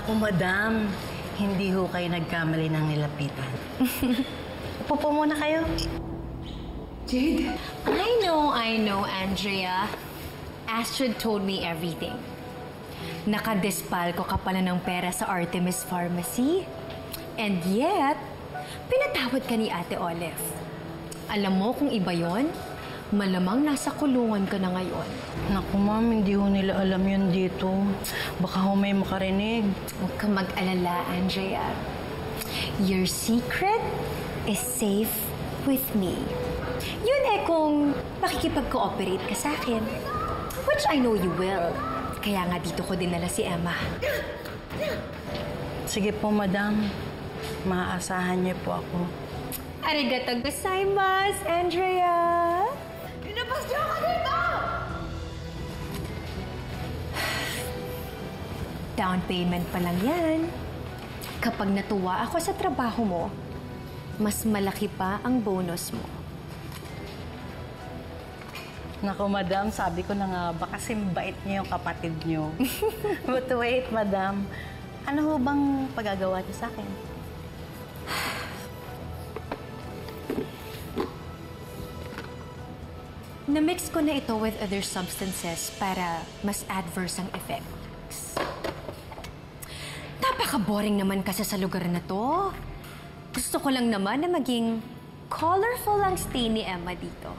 Naku, madam. Hindi ho kayo nagkamali ng nilapitan. Upo po muna kayo. Jade? I know, Andrea. Astrid told me everything. Nakadispalko ka pala ng pera sa Artemis Pharmacy. And yet, pinatawad ka ni Ate Olive. Alam mo kung iba yon? Malamang nasa kulungan ka na ngayon. Naku, ma'am, hindi ho nila alam yun dito. Baka ho may makarinig. Huwag ka mag-alala, Andrea. Your secret is safe with me. Yun kung makikipag-cooperate ka sa akin. Which I know you will. Kaya nga dito ko dinala si Emma. Sige po, madam. Maaasahan niyo po ako. Arigato gozaimasu, Andrea! Pinabas niyo ako dito! Down payment pa lang yan. Kapag natuwa ako sa trabaho mo, mas malaki pa ang bonus mo. Naku, madam, sabi ko na nga, baka simbait niyo yung kapatid niyo. But wait, madam. Ano ho bang pagagawa niyo sa akin? Na-mix ko na ito with other substances para mas adverse ang effects. Napaka-boring naman kasi sa lugar na to. Gusto ko lang naman na maging colorful ang stay ni Emma dito.